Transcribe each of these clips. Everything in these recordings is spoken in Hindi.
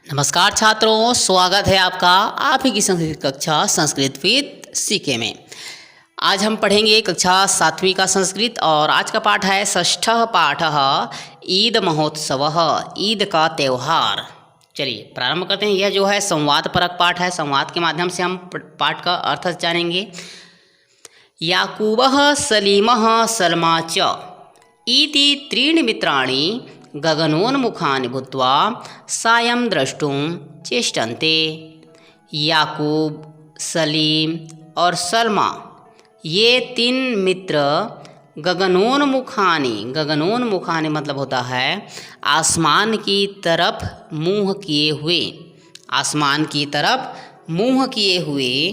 नमस्कार छात्रों, स्वागत है आपका आप ही की संस्कृत कक्षा संस्कृत विद सीके में। आज हम पढ़ेंगे कक्षा 7वीं का संस्कृत और आज का पाठ है षष्ठः पाठः ईद महोत्सव, ईद का त्यौहार। चलिए प्रारंभ करते हैं। यह जो है संवाद परक पाठ है। संवाद के माध्यम से हम पाठ का अर्थ जानेंगे। याकूबः सलीमः सल्मा च इति त्रीणि मित्राणि गगनोन्मुखानि भूत्वा सायं द्रष्टुं चेष्टन्ते। याकूब, सलीम और सल्मा ये तीन मित्र गगनोन्मुखानि मतलब होता है आसमान की तरफ मुँह किए हुए, आसमान की तरफ मुँह किए हुए।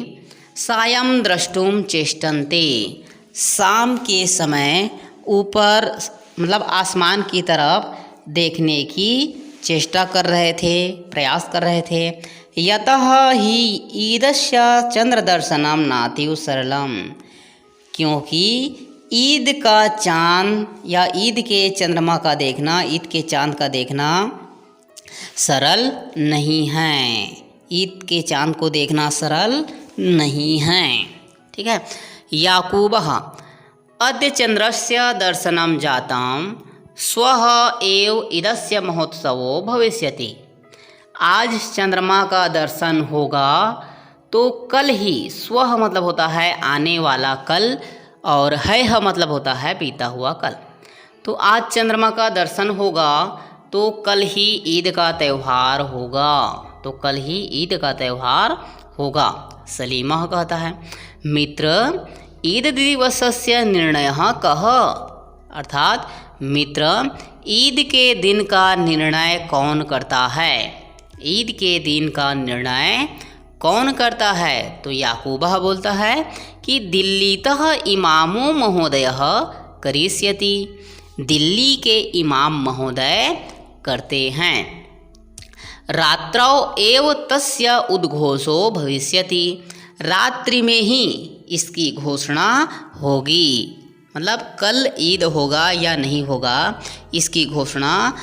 सायं द्रष्टुं चेष्टन्ते, शाम के समय ऊपर मतलब आसमान की तरफ देखने की चेष्टा कर रहे थे, प्रयास कर रहे थे। यतः ही ईदस्य चंद्रदर्शनम नातीव सरलम, क्योंकि ईद का चाँद या ईद के चंद्रमा का देखना, ईद के चाँद का देखना सरल नहीं है। ईद के चाँद को देखना सरल नहीं है। ठीक है। याकूबः अद्य चंद्रस्य दर्शनं जातं स्वः एव ईदस्य महोत्सवो भविष्यति। आज चंद्रमा का दर्शन होगा तो कल ही, स्वः मतलब होता है आने वाला कल और है मतलब होता है बीता हुआ कल। तो आज चंद्रमा का दर्शन होगा तो कल ही ईद का त्यौहार होगा, तो कल ही ईद का त्यौहार होगा। सलीमः कहता है मित्र ईद दिवसस्य निर्णयः कः, अर्थात मित्र ईद के दिन का निर्णय कौन करता है, ईद के दिन का निर्णय कौन करता है। तो याकूबः बोलता है कि दिल्लीतः इमामो महोदयः करिष्यति, दिल्ली के इमाम महोदय करते हैं। रात्रौ एव तस्य उद्घोषो भविष्यति, रात्रि में ही इसकी घोषणा होगी। मतलब कल ईद होगा या नहीं होगा, इसकी घोषणा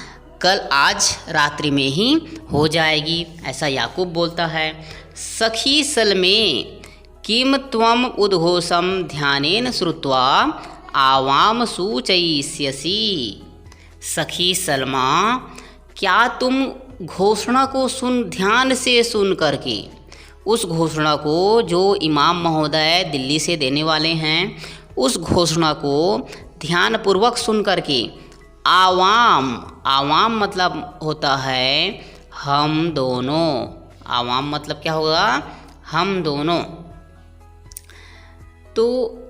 कल आज रात्रि में ही हो जाएगी, ऐसा याकूब बोलता है। सखी सल्मे किम त्वम उद्घोषम ध्यानेन श्रुत्वा आवाम सूचयिष्यसि। सखी सल्मा, क्या तुम घोषणा को ध्यान से सुन करके, उस घोषणा को जो इमाम महोदय दिल्ली से देने वाले हैं, उस घोषणा को ध्यानपूर्वक सुन करके आवाम मतलब होता है हम दोनों, आवाम मतलब क्या होगा, हम दोनों। तो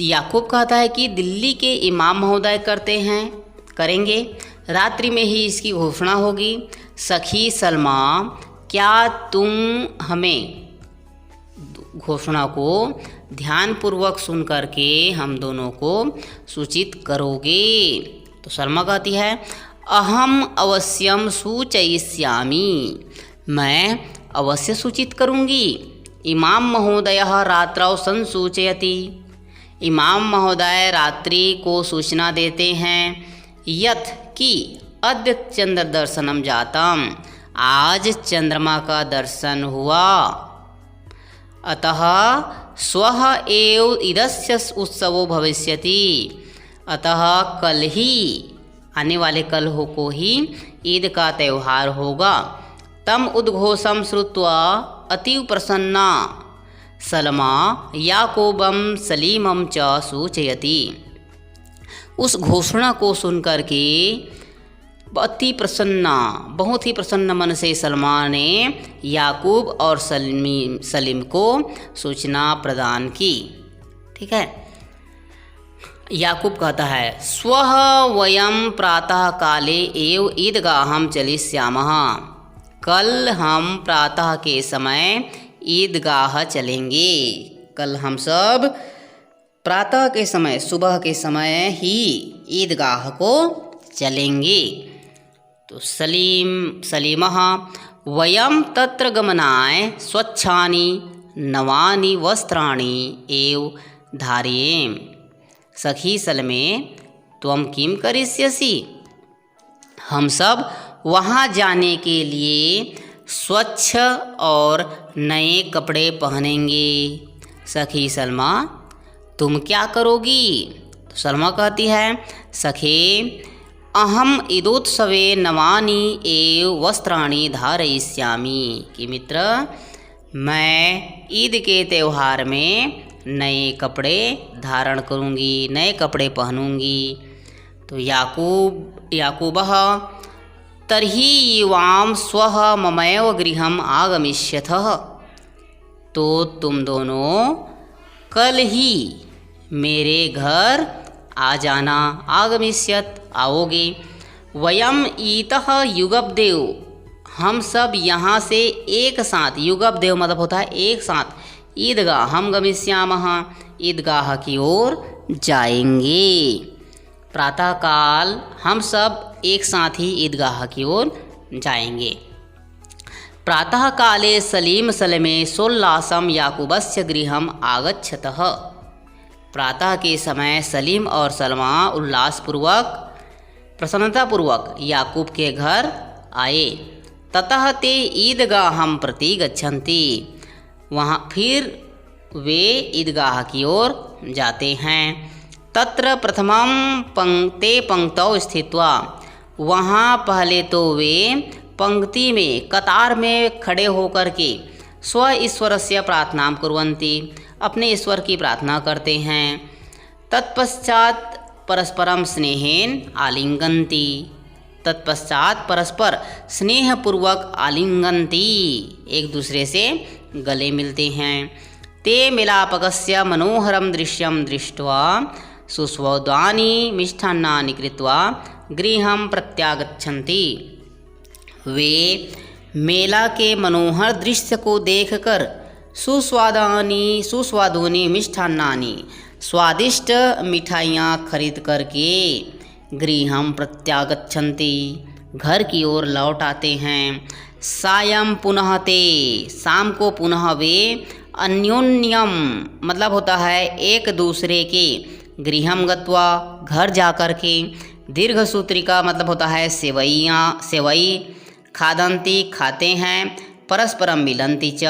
याकूब कहता है कि दिल्ली के इमाम महोदय करेंगे, रात्रि में ही इसकी घोषणा होगी। सखी सल्मा, क्या तुम हमें घोषणा को ध्यानपूर्वक सुन करके हम दोनों को सूचित करोगे। तो सल्मा कहती है अहम अवश्यम सूचयिष्यामि, मैं अवश्य सूचित करूँगी। इमाम महोदयः रात्रौ संसूचयति, इमाम महोदय रात्रि को सूचना देते हैं। यत् कि अद्य चंद्र दर्शनम जातम, आज चंद्रमा का दर्शन हुआ। अतः स्वः एव ईदस्य उत्सवो भविष्यति, अतः कल ही, आने वाले कल को ही ईद का त्यौहार होगा। तम उद्घोषम श्रुत्वा अतीव प्रसन्ना सल्मा याकूबम सलीमम च सूचयति। उस घोषणा को सुनकर के अति प्रसन्ना, बहुत ही प्रसन्न मन से सल्मा ने याकूब और सलीम को सूचना प्रदान की। ठीक है। याकूब कहता है स्वः वयम प्रातः काले एव ईदगाहं चलिष्यामः, कल हम प्रातः के समय ईदगाह चलेंगे। कल हम सब प्रातः के समय, सुबह के समय ही ईदगाह को चलेंगे। तो सलीमः वयम तत्र गमनाय स्वच्छानि नवानि वस्त्राणि एव धारयेम। सखी सल्मे त्वं किं करिष्यसि, हम सब वहाँ जाने के लिए स्वच्छ और नए कपड़े पहनेंगे। सखी सलमा, तुम क्या करोगी? तो सलमा कहती है, सखे अहम ईदोत्सवे नवानि एव वस्त्राणि धारयिष्यामि, कि मित्र मैं ईद के त्यौहार में नए कपड़े धारण करूँगी, नए कपड़े पहनूँगी। तो याकूबः तर्हि युवां स्वः ममैव गृहम् आगमिष्यथः, तो तुम दोनों कल ही मेरे घर आ जाना। आगमिष्यत आओगे। वयम ईतः युगपदेव, हम सब यहाँ से एक साथ, युगपदेव मतलब होता है एक साथ, ईदगाह हम गमिष्यामः, ईदगाह की ओर जाएंगे। प्रातःकाल हम सब एक साथ ही ईदगाह की ओर जाएंगे। प्रातःकाले सलीम सलमे सोल्लासम याकूबस्य गृहम् आगच्छतः, प्रातः के समय सलीम और सलमा उल्लासपूर्वक प्रसन्नतापूर्वक याकूब के घर आए। ततः ते ईदगाहं प्रति गच्छन्ति, वहाँ फिर वे ईदगाह की ओर जाते हैं। तत्र प्रथमं पंक्ते पंक्तौ स्थित्वा, वहाँ पहले तो वे पंक्ति में कतार में खड़े होकर के स्व ईश्वरस्य प्रार्थनां कुर्वन्ति, अपने ईश्वर की प्रार्थना करते हैं। तत्पश्चात परस्परम स्नेहेन आलिंगन्ति, तत्पश्चात परस्पर स्नेहपूर्वक आलिंगन्ति, एक दूसरे से गले मिलते हैं। ते मिलापकस्य मनोहरं दृश्यं दृष्ट्वा सुस्वादानि मिष्टान्नानि कृत्वा गृहं प्रत्यागच्छन्ति, वे मेला के मनोहर दृश्य को देखकर सुस्वादोनी मिष्टान्नानि, स्वादिष्ट मिठाइयाँ खरीद करके गृहं प्रत्यागच्छन्ति, घर की ओर लौट आते हैं। सायं पुनः ते, शाम को पुनः वे अन्योन्यम मतलब होता है एक दूसरे के, गृहं गत्वा घर जा कर के, दीर्घ सूत्री का मतलब होता है सेवई, खादन्ति खाते हैं, परस्परम मिलन्ति च,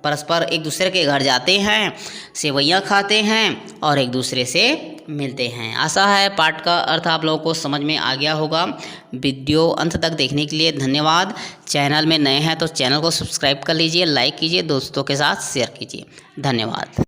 परस्पर एक दूसरे के घर जाते हैं, सेवैयाँ खाते हैं और एक दूसरे से मिलते हैं। आशा है पाठ का अर्थ आप लोगों को समझ में आ गया होगा। वीडियो अंत तक देखने के लिए धन्यवाद। चैनल में नए हैं तो चैनल को सब्सक्राइब कर लीजिए, लाइक कीजिए, दोस्तों के साथ शेयर कीजिए। धन्यवाद।